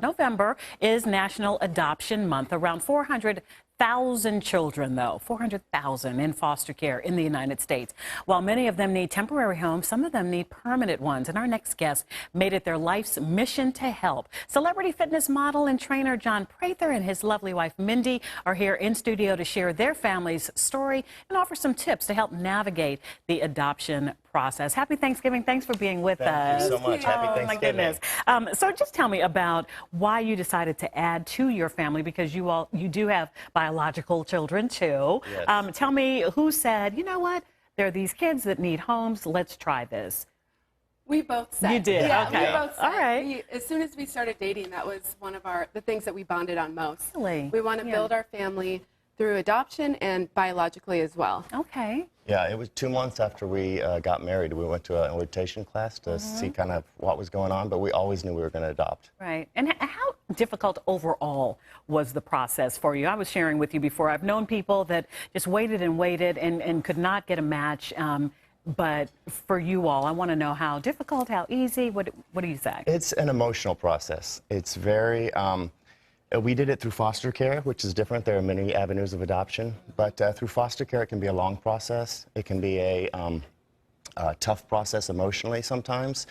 November is National Adoption Month. Around 400,000 children, though, 400,000 in foster care in the United States. While many of them need temporary homes, some of them need permanent ones. And our next guest made it their life's mission to help. Celebrity fitness model and trainer Mindi Prather and his lovely wife Mindi are here in studio to share their family's story and offer some tips to help navigate the adoption process. Happy Thanksgiving. Thanks for being with us. Thank you so much. Happy Thanksgiving. My goodness. So just tell me about why you decided to add to your family, because you do have biological children too. Yes. Tell me who said, you know what, there are these kids that need homes. Let's try this. We both said. You did? Yeah, Okay. we both said. All right. As soon as we started dating, that was one of the things that we bonded on most. Really? We want to build our family through adoption and biologically as well. Okay. Yeah, it was 2 months after we got married. We went to an orientation class to see kind of what was going on, but we always knew we were going to adopt. Right. And how difficult overall was the process for you? I was sharing with you before, I've known people that just waited and could not get a match. But for you all, I want to know how difficult, how easy, what do you say? It's an emotional process. It's very, we did it through foster care, which is different. There are many avenues of adoption, but through foster care, it can be a long process. It can be a tough process emotionally sometimes.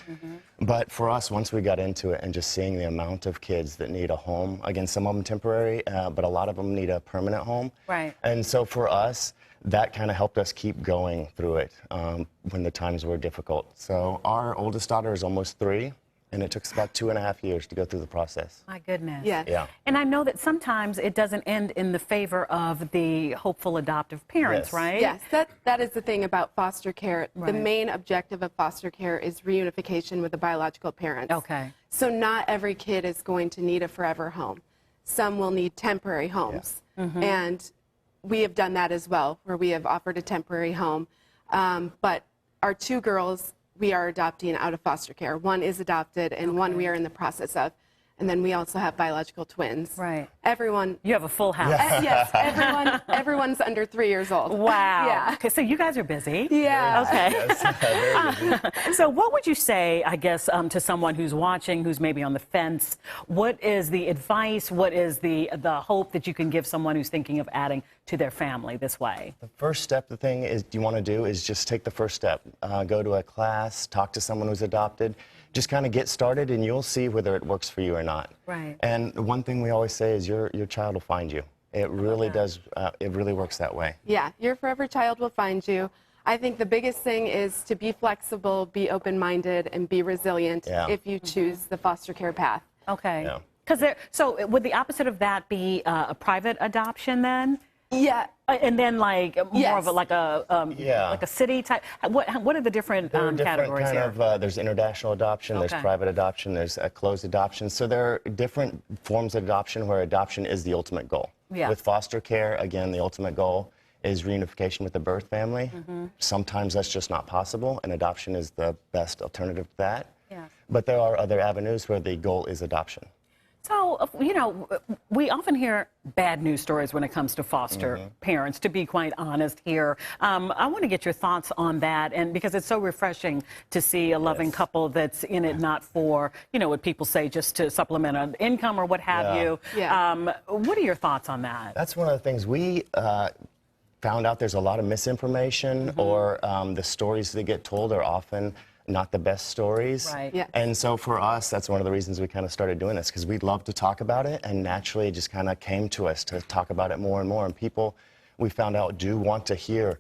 But for us, once we got into it and just seeing the amount of kids that need a home, again, some of them temporary, but a lot of them need a permanent home. Right. And so for us, that kind of helped us keep going through it when the times were difficult. So our oldest daughter is almost 3. And it took us about 2.5 years to go through the process. My goodness. Yes. Yeah. And I know that sometimes it doesn't end in the favor of the hopeful adoptive parents, Yes. right? Yes, that is the thing about foster care. Right. The main objective of foster care is reunification with the biological parents. Okay. So not every kid is going to need a forever home. Some will need temporary homes. And we have done that as well, where we have offered a temporary home. But our 2 girls, we are adopting out of foster care. One is adopted, and one we are in the process of. And then we also have biological twins. Right. Everyone. You have a full house. Yes, everyone's under 3 years old. Wow. Yeah. Okay, so you guys are busy. Yeah. Okay. Yes, very busy. So what would you say, I guess, to someone who's watching, who's maybe on the fence? What is the advice? What is the hope that you can give someone who's thinking of adding to their family this way? The first step, the thing is you want to do is just take the first step. Go to a class, talk to someone who's adopted. Just kind of get started, and you'll see whether it works for you or not. Right. And one thing we always say is your child will find you. It really does. It really works that way. Yeah, your forever child will find you. I think the biggest thing is to be flexible, be open-minded, and be resilient if you choose the foster care path. Okay. Yeah. So would the opposite of that be a private adoption then? Yeah. And then like more of like a city type. What are the different There are different categories kind here? of, there's international adoption, there's Okay. private adoption, there's a closed adoption. So there are different forms of adoption where adoption is the ultimate goal. Yeah. With foster care, again, the ultimate goal is reunification with the birth family. Sometimes that's just not possible, and adoption is the best alternative to that. Yes. But there are other avenues where the goal is adoption. So, you know, we often hear bad news stories when it comes to foster parents, to be quite honest here. I want to get your thoughts on that, and because it's so refreshing to see a loving couple that's in it not for, you know, what people say just to supplement an income or what have you. Yeah. What are your thoughts on that? That's one of the things we found out. There's a lot of misinformation, or the stories that get told are often not the best stories. Right. Yeah. And so for us, that's one of the reasons we kind of started doing this, because we love to talk about it, and naturally it just kind of came to us to talk about it more and more. And people, we found out, do want to hear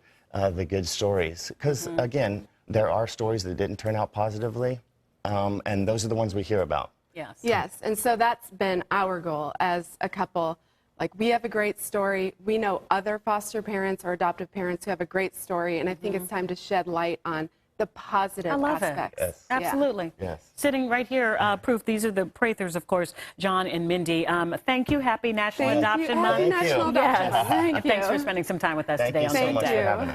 the good stories. Because again, there are stories that didn't turn out positively, and those are the ones we hear about. Yes. Yes, and so that's been our goal as a couple. Like, we have a great story. We know other foster parents or adoptive parents who have a great story, and I think it's time to shed light on the positive I love aspects. it. Yes. Absolutely. Yes. Sitting right here, proof. These are the Prathers, of course, John and Mindi. Thank you. Happy National Thank you. Adoption Happy Month. National Thank you. Adoption Month. Thank And you. thanks for spending some time with us Thank today you on so Mindi. much for you. having us.